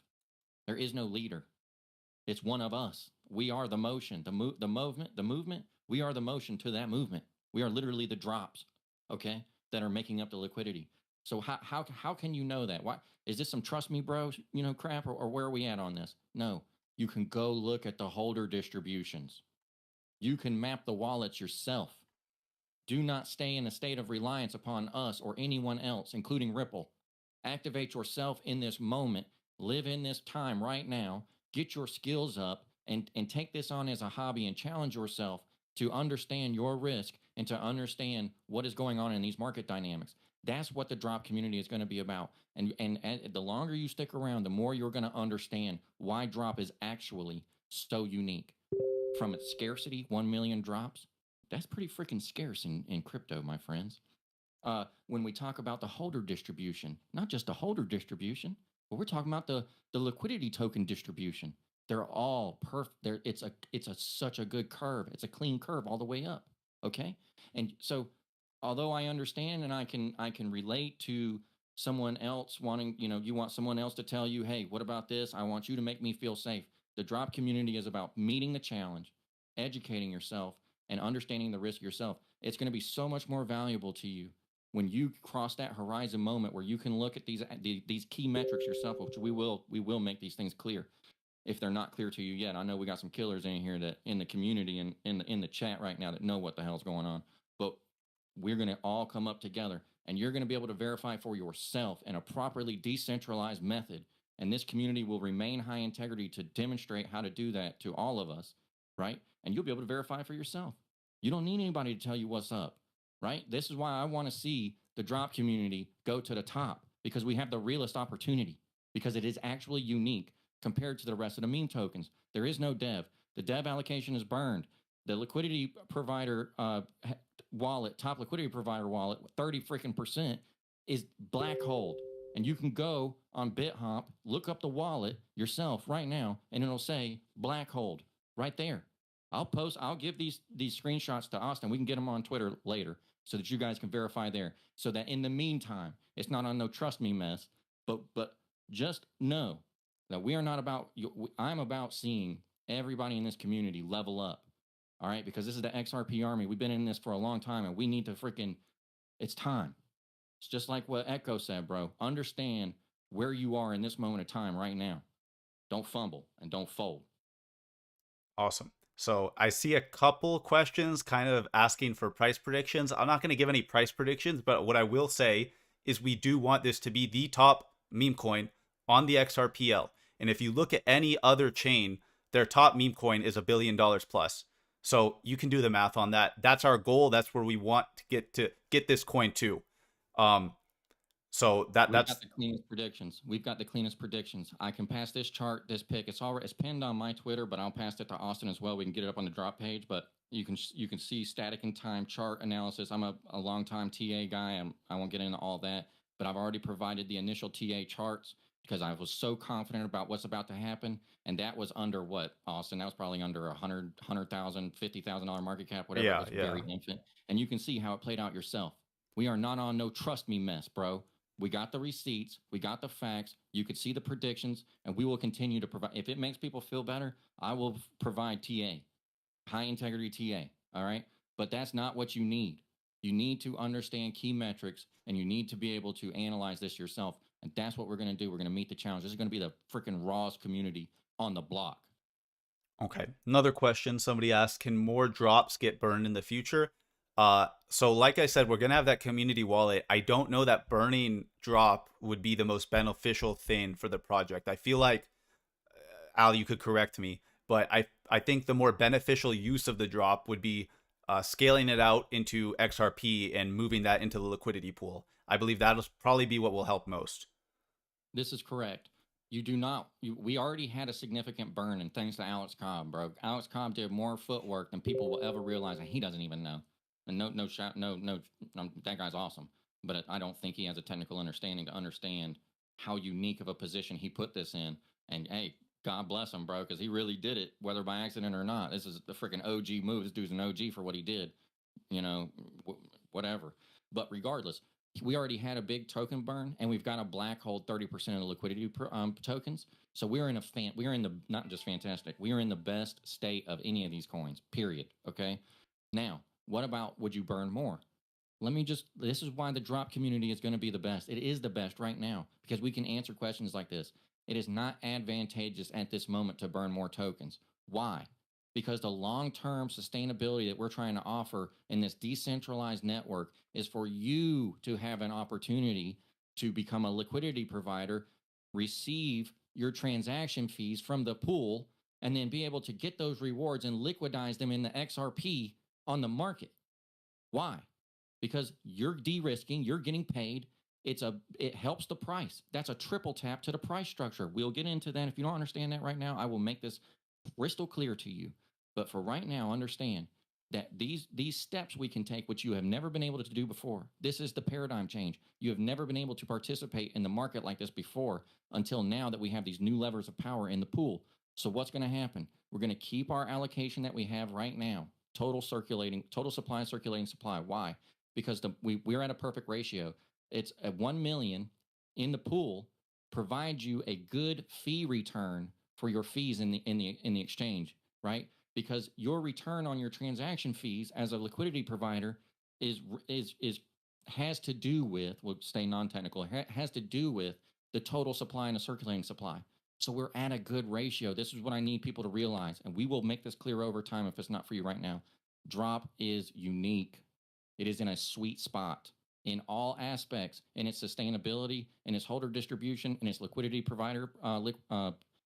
There is no leader. It's one of us. We are the motion, the movement. We are the motion to that movement. We are literally the drops, okay, that are making up the liquidity. So how can you know that? Why is this some trust me, bro, crap, or where are we at on this? No, you can go look at the holder distributions. You can map the wallets yourself. Do not stay in a state of reliance upon us or anyone else, including Ripple. Activate yourself in this moment. Live in this time right now. Get your skills up and take this on as a hobby and challenge yourself to understand your risk and to understand what is going on in these market dynamics. That's what the drop community is going to be about. And the longer you stick around, the more you're going to understand why drop is actually so unique. From its scarcity, 1 million drops, that's pretty freaking scarce in crypto, my friends. When we talk about the holder distribution, not just the holder distribution, but we're talking about the liquidity token distribution. They're all perfect. It's such a good curve. It's a clean curve all the way up. Okay, and so although I understand and I can relate to someone else wanting, you want someone else to tell you, hey, what about this? I want you to make me feel safe. The drop community is about meeting the challenge, educating yourself, and understanding the risk yourself. It's going to be so much more valuable to you when you cross that horizon moment where you can look at these key metrics yourself, which we will make these things clear if they're not clear to you yet. I know we got some killers in here that in the community and in the chat right now that know what the hell's going on, but we're going to all come up together and you're going to be able to verify for yourself in a properly decentralized method. And this community will remain high integrity to demonstrate how to do that to all of us, right? And you'll be able to verify for yourself. You don't need anybody to tell you what's up, right? This is why I want to see the drop community go to the top, because we have the realest opportunity, because it is actually unique compared to the rest of the meme tokens. There is no dev. The dev allocation is burned. The liquidity provider wallet, top liquidity provider wallet, 30 freaking percent is black hold. And you can go on BitHop, look up the wallet yourself right now, and it'll say black hold right there. I'll give these screenshots to Austin. We can get them on Twitter later so that you guys can verify there. So that in the meantime, it's not on no trust me mess, but just know that we are not about, I'm about seeing everybody in this community level up. All right, because this is the XRP army. We've been in this for a long time, and we need to freaking. It's time. It's just like what Echo said, bro. Understand where you are in this moment of time right now. Don't fumble and don't fold. Awesome. So I see a couple questions kind of asking for price predictions. I'm not going to give any price predictions, but what I will say is we do want this to be the top meme coin on the XRPL. And if you look at any other chain, their top meme coin is $1 billion plus. So you can do the math on that. That's our goal. That's where we want to get this coin to. So that's got the cleanest predictions. We've got the cleanest predictions. I can pass this chart, this pick. It's pinned on my Twitter, but I'll pass it to Austin as well. We can get it up on the drop page, but you can see static and time chart analysis. I'm a long time TA guy. I won't get into all that, but I've already provided the initial TA charts because I was so confident about what's about to happen. And that was under what, Austin? That was probably under $100,000, $50,000 market cap, whatever. Yeah, it was very infant. And you can see how it played out yourself. We are not on no trust me mess, bro. We got the receipts. We got the facts. You could see the predictions, and we will continue to provide. If it makes people feel better, I will provide TA, high integrity TA. All right. But that's not what you need. You need to understand key metrics, and you need to be able to analyze this yourself. And that's what we're going to do. We're going to meet the challenge. This is going to be the freaking rawest community on the block. Okay. Another question somebody asked, can more drops get burned in the future? So like I said, we're going to have that community wallet. I don't know that burning drop would be the most beneficial thing for the project. I feel like, Al, you could correct me, but I think the more beneficial use of the drop would be scaling it out into XRP and moving that into the liquidity pool. I believe that'll probably be what will help most. This is correct. You do not. We already had a significant burn, and thanks to Alex Cobb, bro. Alex Cobb did more footwork than people will ever realize, and he doesn't even know. And no, that guy's awesome. But I don't think he has a technical understanding to understand how unique of a position he put this in. And hey, God bless him, bro, because he really did it, whether by accident or not. This is the freaking OG move. This dude's an OG for what he did. You know, whatever. But regardless, we already had a big token burn, and we've got a black hole 30% of the liquidity tokens. So we're in not just fantastic. We are in the best state of any of these coins. Period. Okay. Now, what about would you burn more? This is why the drop community is going to be the best. It is the best right now because we can answer questions like this. It is not advantageous at this moment to burn more tokens. Why? Because the long-term sustainability that we're trying to offer in this decentralized network is for you to have an opportunity to become a liquidity provider, receive your transaction fees from the pool, and then be able to get those rewards and liquidize them in the XRP on the market. Why? Because you're de-risking, you're getting paid. It helps the price. That's a triple tap to the price structure. We'll get into that. If you don't understand that right now, I will make this crystal clear to you. But for right now, understand that these steps we can take, which you have never been able to do before. This is the paradigm change. You have never been able to participate in the market like this before until now that we have these new levers of power in the pool. So what's going to happen? We're going to keep our allocation that we have right now. Total supply, circulating supply. Why? Because we're at a perfect ratio. It's a 1 million in the pool provides you a good fee return for your fees in the exchange, right? Because your return on your transaction fees as a liquidity provider has to do with, we'll stay non-technical, has to do with the total supply and the circulating supply. So we're at a good ratio. This is what I need people to realize, and we will make this clear over time if it's not for you right now. Drop is unique. It is in a sweet spot in all aspects, in its sustainability, in its holder distribution, in its liquidity provider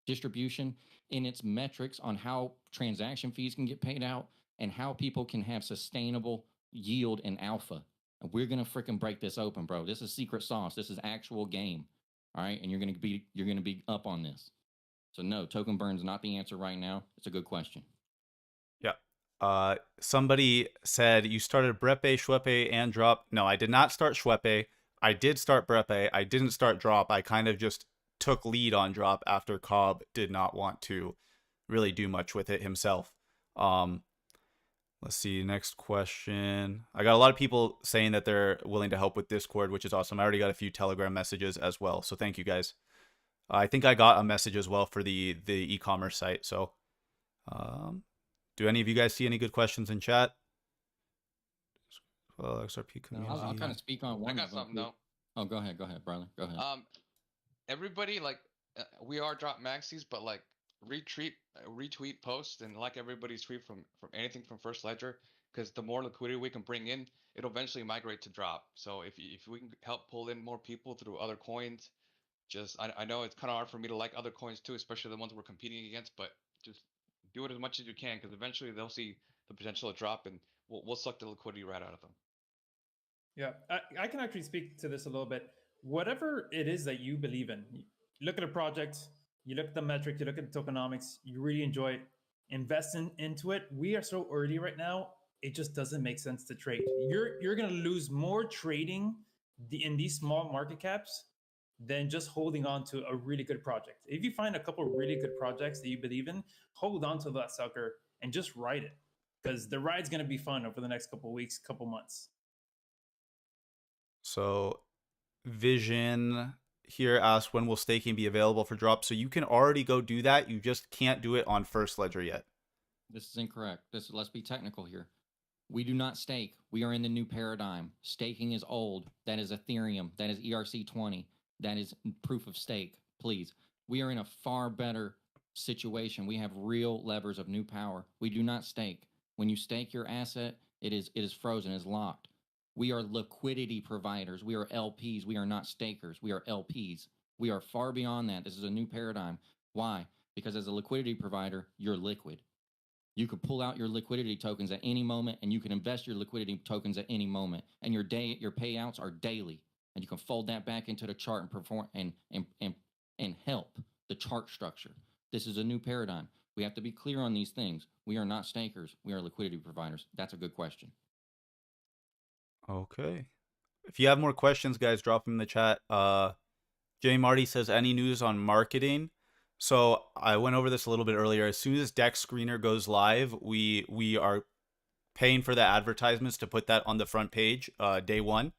distribution, in its metrics on how transaction fees can get paid out, and how people can have sustainable yield and alpha. And we're gonna freaking break this open, bro. This is secret sauce. This is actual game. All right, and you're gonna be up on this. So no, token burn's not the answer right now. It's a good question. Yeah. Somebody said you started Brepe, Shwepe, and Drop. No, I did not start Shwepe. I did start Brepe. I didn't start Drop. I kind of just took lead on Drop after Cobb did not want to really do much with it himself. Let's see, next question. I got a lot of people saying that they're willing to help with Discord, which is awesome. I already got a few Telegram messages as well, so thank you guys. I think I got a message as well for the e-commerce site, so Do any of you guys see any good questions in chat? Well, XRP community. I'll kind of speak on one. I got of them. something though. Oh, go ahead, Bradley. Go ahead. Everybody like we are drop maxis, but like retweet posts and like everybody's tweet from anything from First Ledger, because the more liquidity we can bring in, it'll eventually migrate to drop. So if we can help pull in more people through other coins, just I know it's kind of hard for me to like other coins too, especially the ones we're competing against, but just do it as much as you can, because eventually they'll see the potential to drop, and we'll suck the liquidity right out of them. Yeah, I can actually speak to this a little bit. Whatever it is that you believe in, you look at a project, you look at the metrics, you look at the tokenomics, you really enjoy it, invest into it. We are so early right now, it just doesn't make sense to trade. You're gonna lose more trading in these small market caps than just holding on to a really good project. If you find a couple of really good projects that you believe in, hold on to that sucker and just ride it, because the ride's gonna be fun over the next couple of weeks, couple months. So Vision here asks, when will staking be available for drop? So you can already go do that. You just can't do it on First Ledger yet. This is incorrect. Let's be technical here. We do not stake. We are in the new paradigm. Staking is old. That is Ethereum. That is ERC20. That is proof of stake. Please. We are in a far better situation. We have real levers of new power. We do not stake. When you stake your asset, it is frozen, it is locked. We are liquidity providers. We are LPs. We are not stakers. We are LPs. We are far beyond that. This is a new paradigm. Why? Because as a liquidity provider, you're liquid. You could pull out your liquidity tokens at any moment, and you can invest your liquidity tokens at any moment. And your payouts are daily. And you can fold that back into the chart and perform and help the chart structure. This is a new paradigm. We have to be clear on these things. We are not stakers. We are liquidity providers. That's a good question. Okay. If you have more questions, guys, drop them in the chat. Jay Marty says, any news on marketing? So I went over this a little bit earlier. As soon as Deck Screener goes live, we are paying for the advertisements to put that on the front page day one.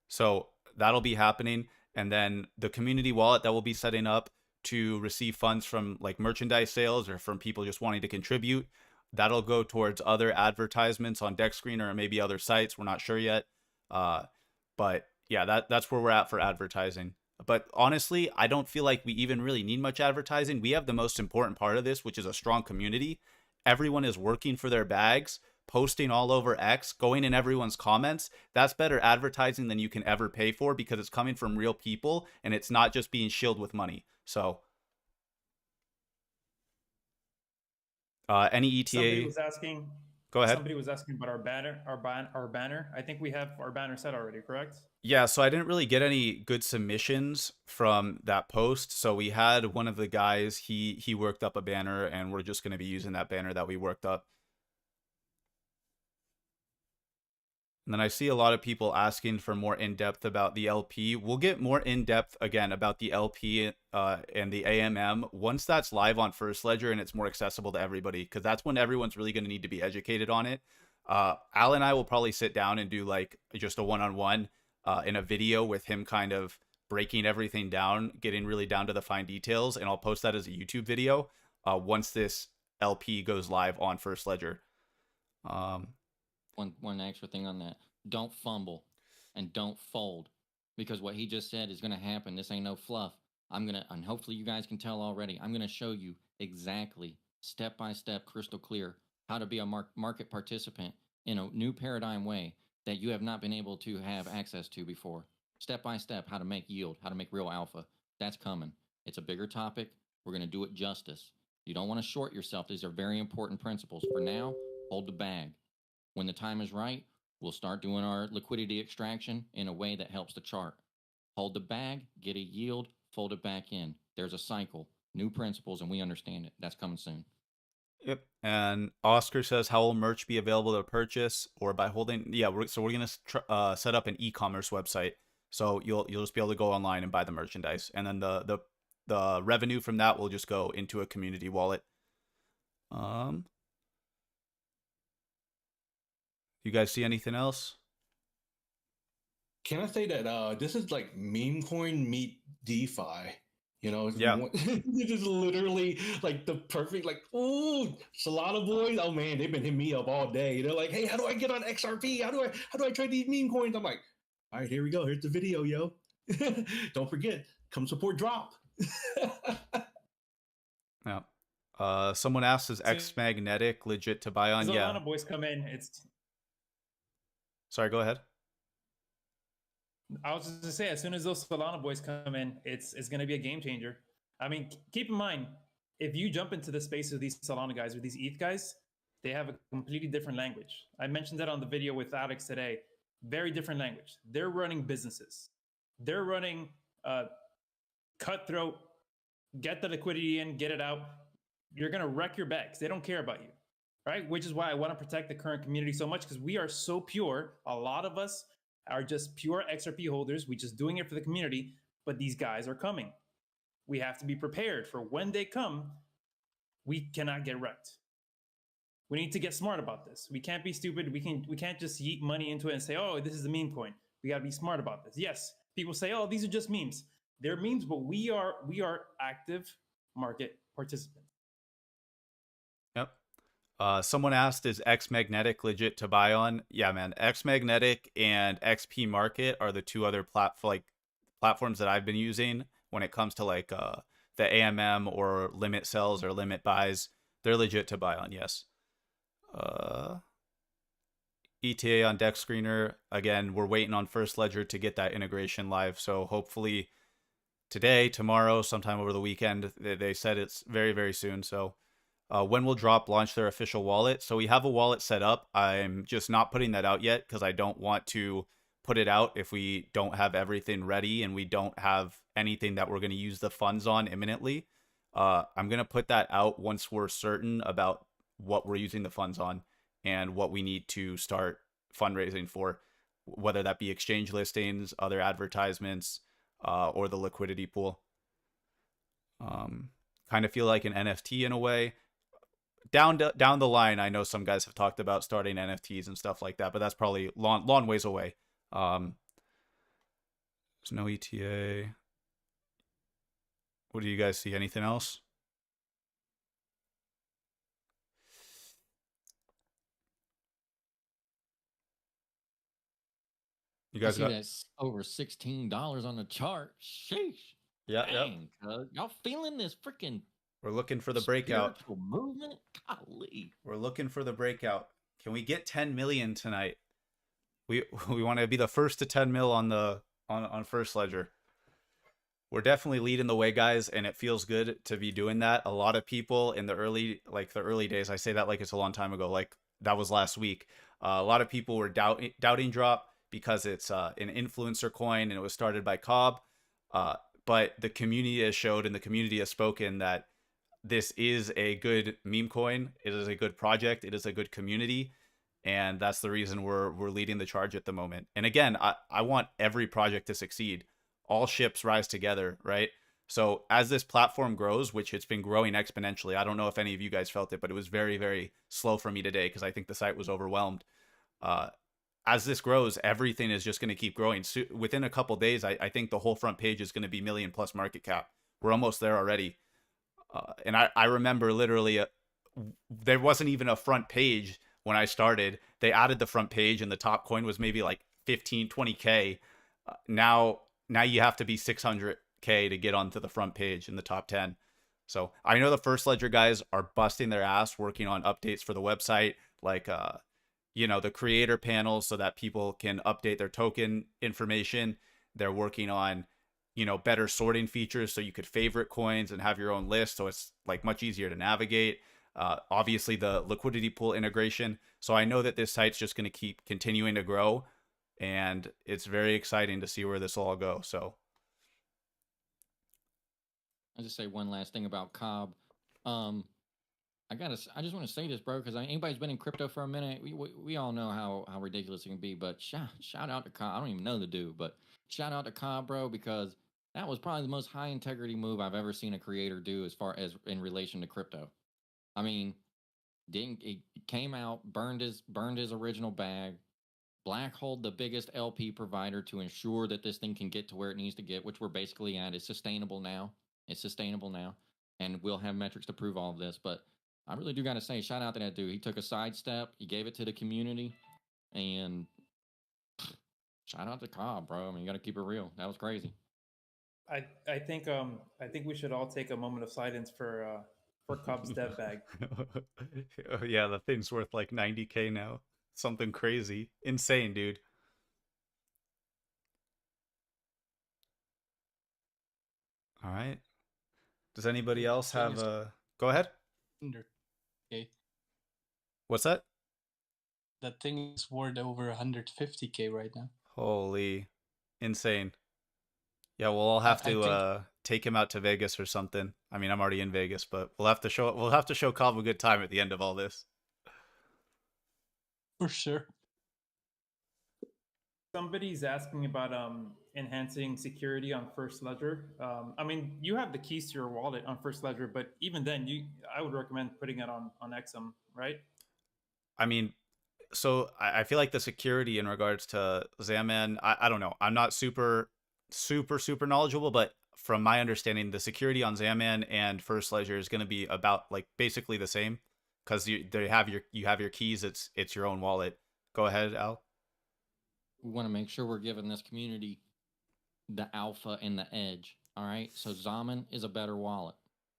So that'll be happening. And then the community wallet that we'll be setting up to receive funds from like merchandise sales or from people just wanting to contribute, that'll go towards other advertisements on Deck Screener or maybe other sites. We're not sure yet. But yeah, that's where we're at for advertising. But honestly, I don't feel like we even really need much advertising. We have the most important part of this, which is a strong community. Everyone is working for their bags, posting all over X, going in everyone's comments. That's better advertising than you can ever pay for, because it's coming from real people and it's not just being shilled with money. So any ETA? Somebody was asking. Go ahead. Somebody was asking about our banner. I think we have our banner set already, correct? Yeah, so I didn't really get any good submissions from that post. So we had one of the guys, he worked up a banner, and we're just going to be using that banner that we worked up. And then I see a lot of people asking for more in-depth about the LP. We'll get more in-depth again about the LP and the AMM once that's live on First Ledger and it's more accessible to everybody, because that's when everyone's really going to need to be educated on it. Al and I will probably sit down and do like just a one-on-one in a video with him kind of breaking everything down, getting really down to the fine details, and I'll post that as a YouTube video once this LP goes live on First Ledger. One extra thing on that. Don't fumble and don't fold, because what he just said is going to happen. This ain't no fluff. And hopefully you guys can tell already, I'm going to show you exactly, step by step, crystal clear, how to be a market participant in a new paradigm way that you have not been able to have access to before. Step by step, how to make yield, how to make real alpha. That's coming. It's a bigger topic. We're going to do it justice. You don't want to short yourself. These are very important principles. For now, hold the bag. When the time is right, we'll start doing our liquidity extraction in a way that helps the chart. Hold the bag, get a yield, fold it back in. There's a cycle, new principles, and we understand it. That's coming soon. Yep. And Oscar says, how will merch be available to purchase or by holding? Yeah, we're going to set up an e-commerce website. So you'll just be able to go online and buy the merchandise. And then the revenue from that will just go into a community wallet. You guys see anything else? Can I say that this is like meme coin meet DeFi? Yeah. It is literally like the perfect, like, ooh, Solana boys. Oh man, they've been hitting me up all day. They're like, hey, how do I get on XRP? How do I trade these meme coins? I'm like, all right, here we go. Here's the video, yo. Don't forget, come support Drop. Yeah. Someone asked, is So, X Magnetic legit to buy on? as Yeah. Solana boys come in, Sorry, go ahead. I was just to say, as soon as those Solana boys come in, it's going to be a game changer. I mean, keep in mind, if you jump into the space of these Solana guys or these ETH guys, they have a completely different language. I mentioned that on the video with Alex today. Very different language. They're running businesses. They're running cutthroat, get the liquidity in, get it out. You're going to wreck your bags. They don't care about you, right? Which is why I want to protect the current community so much, because we are so pure. A lot of us are just pure XRP holders. We just doing it for the community, but these guys are coming. We have to be prepared for when they come. We cannot get wrecked. We need to get smart about this. We can't be stupid. We can't just yeet money into it and say, oh, this is a meme coin. We got to be smart about this. Yes, people say, oh, these are just memes. They're memes, but we are active market participants. Yep. Someone asked, is X Magnetic legit to buy on? Yeah, man. X Magnetic and XP Market are the two other platforms that I've been using when it comes to like the AMM or limit sells or limit buys. They're legit to buy on, yes. ETA on Deck Screener. Again, we're waiting on First Ledger to get that integration live. So hopefully today, tomorrow, sometime over the weekend. They said it's very, very soon. So when will Drop launch their official wallet? So we have a wallet set up. I'm just not putting that out yet because I don't want to put it out if we don't have everything ready and we don't have anything that we're going to use the funds on imminently. I'm going to put that out once we're certain about what we're using the funds on and what we need to start fundraising for, whether that be exchange listings, other advertisements, or the liquidity pool. Kind of feel like an NFT in a way. Down the line, I know some guys have talked about starting NFTs and stuff like that, but that's probably long ways away. There's no ETA. What do you guys see? Anything else? You I guys see got? that's over $16 on the chart. Sheesh. Yeah, yeah. Dang, y'all feeling this freaking We're looking for the breakout. spiritual movement? Golly. We're looking for the breakout. Can we get 10 million tonight? We want to be the first to 10 mil on First Ledger. We're definitely leading the way, guys, and it feels good to be doing that. A lot of people in the early days, I say that like it's a long time ago, like that was last week. A lot of people were doubting Drop because it's an influencer coin and it was started by Cobb. But the community has showed and the community has spoken that this is a good meme coin. It is a good project. It is a good community. And that's the reason we're leading the charge at the moment. And again, I want every project to succeed. All ships rise together, right? So as this platform grows, which it's been growing exponentially, I don't know if any of you guys felt it, but it was very, very slow for me today because I think the site was overwhelmed. As this grows, everything is just going to keep growing. So within a couple days, I think the whole front page is going to be million+ market cap. We're almost there already. And I remember literally there wasn't even a front page when I started. They added the front page and the top coin was maybe like 15, 20K. Now you have to be 600K to get onto the front page in the top 10. So I know the First Ledger guys are busting their ass working on updates for the website, like the creator panels so that people can update their token information. They're working on better sorting features so you could favorite coins and have your own list, so it's like much easier to navigate. Obviously the liquidity pool integration. So I know that this site's just going to keep continuing to grow, and it's very exciting to see where this will all go. So I'll just say one last thing about Cobb. I just want to say this, bro, because anybody's been in crypto for a minute, we all know how ridiculous it can be. But shout out to Cobb. I don't even know the dude, but shout out to Cobb, bro, because that was probably the most high integrity move I've ever seen a creator do as far as in relation to crypto. I mean, he came out, burned his original bag, black holed the biggest LP provider to ensure that this thing can get to where it needs to get, which we're basically at. It's sustainable now. It's sustainable now, and we'll have metrics to prove all of this. But I really do got to say, shout out to that dude. He took a sidestep. He gave it to the community, and shout out to Cobb, bro. I mean, you got to keep it real. That was crazy. I think we should all take a moment of silence for Cobb's dev bag. Yeah, the thing's worth like 90K now. Something crazy. Insane, dude. All right. Does anybody else have a... Go ahead. 100K. What's that? That thing is worth over 150K right now. Holy. Insane. Yeah, we'll all have to take him out to Vegas or something. I mean, I'm already in Vegas, but we'll have to show Cobb a good time at the end of all this. For sure. Somebody's asking about enhancing security on First Ledger. I mean, you have the keys to your wallet on First Ledger, but even then, I would recommend putting it on XM, right? I mean, so I feel like the security in regards to Zaman, I don't know. I'm not super knowledgeable, but from my understanding, the security on Zaman and First Ledger is going to be about like basically the same, because you have your keys. It's your own wallet. Go ahead, Al. We want to make sure we're giving this community the alpha and the edge. All right. So Zaman is a better wallet.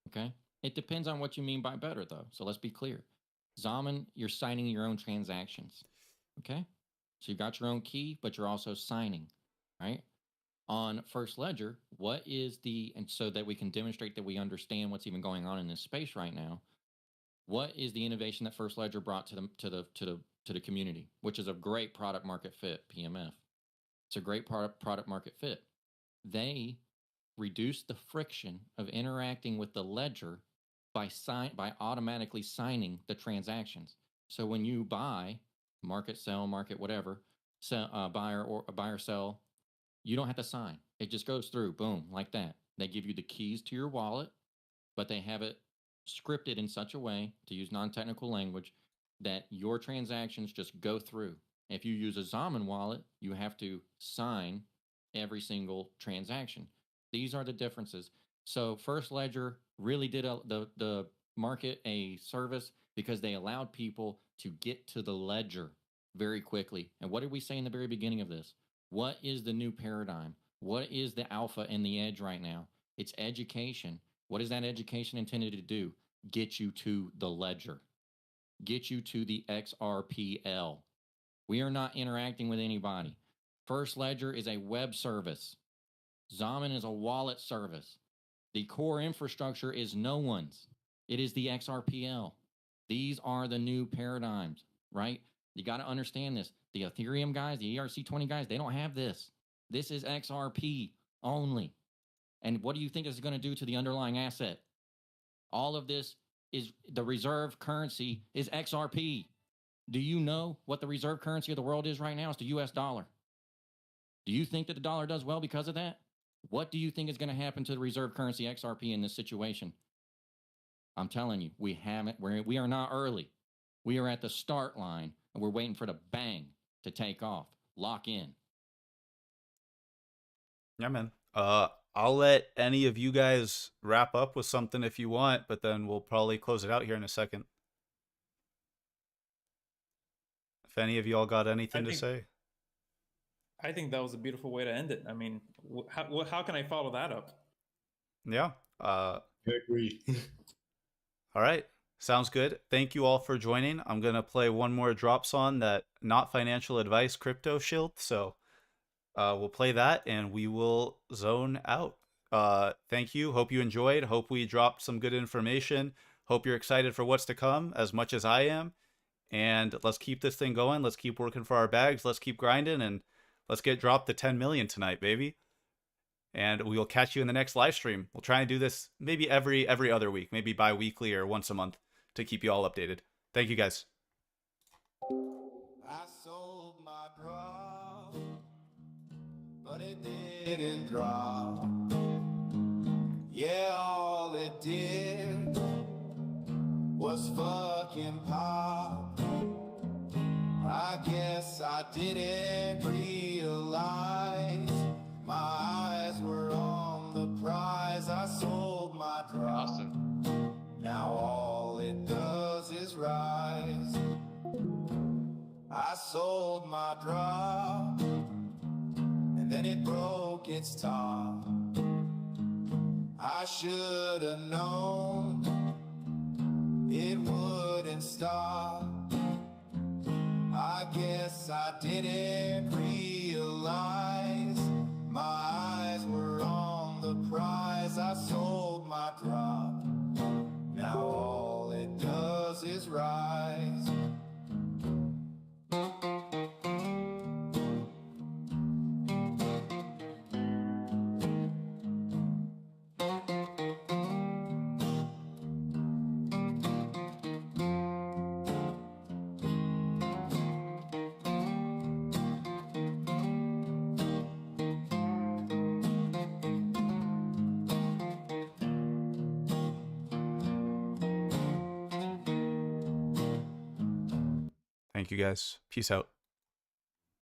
Okay. It depends on what you mean by better, though. So let's be clear. Zaman, you're signing your own transactions. Okay. So you've got your own key, but you're also signing. Right. On First Ledger, and so that we can demonstrate that we understand what's even going on in this space right now, what is the innovation that First Ledger brought to the community, which is a great product market fit, PMF. It's a great product market fit. They reduce the friction of interacting with the ledger by automatically signing the transactions. So when you buy, market, sell, market, whatever, buy or sell, you don't have to sign. It just goes through, boom, like that. They give you the keys to your wallet, but they have it scripted in such a way, to use non-technical language, that your transactions just go through. If you use a Zaman wallet, you have to sign every single transaction. These are the differences. So First Ledger really did the market a service because they allowed people to get to the ledger very quickly. And what did we say in the very beginning of this? What is the new paradigm? What is the alpha and the edge right now? It's education. What is that education intended to do? Get you to the ledger. Get you to the XRPL. We are not interacting with anybody. First Ledger is a web service. Zaman is a wallet service. The core infrastructure is no one's. It is the XRPL. These are the new paradigms, right? You got to understand this. The Ethereum guys, the ERC20 guys, they don't have this. This is XRP only. And what do you think it's going to do to the underlying asset? All of this is the reserve currency is XRP. Do you know what the reserve currency of the world is right now? It's the US dollar. Do you think that the dollar does well because of that? What do you think is going to happen to the reserve currency XRP in this situation? I'm telling you, we are not early. We are at the start line, and we're waiting for the bang to take off. Lock in. Yeah, man. I'll let any of you guys wrap up with something if you want, but then we'll probably close it out here in a second. If any of y'all got anything to say. I think that was a beautiful way to end it. I mean, how can I follow that up? Yeah. I agree. All right. Sounds good. Thank you all for joining. I'm going to play one more drop song, that Not Financial Advice Crypto Shield. So we'll play that and we will zone out. Thank you. Hope you enjoyed. Hope we dropped some good information. Hope you're excited for what's to come as much as I am. And let's keep this thing going. Let's keep working for our bags. Let's keep grinding, and let's get dropped to 10 million tonight, baby. And we will catch you in the next live stream. We'll try and do this maybe every other week, maybe bi-weekly or once a month, to keep you all updated. Thank you, guys. I sold my prop, but it didn't drop. Yeah, all it did was fucking pop. I guess I didn't realize my eyes were on the prize. I sold its top. I should have known it wouldn't stop. I guess I didn't realize my eyes were on the prize. I sold my drop. Now all it does is rise. Thank you guys. Peace out.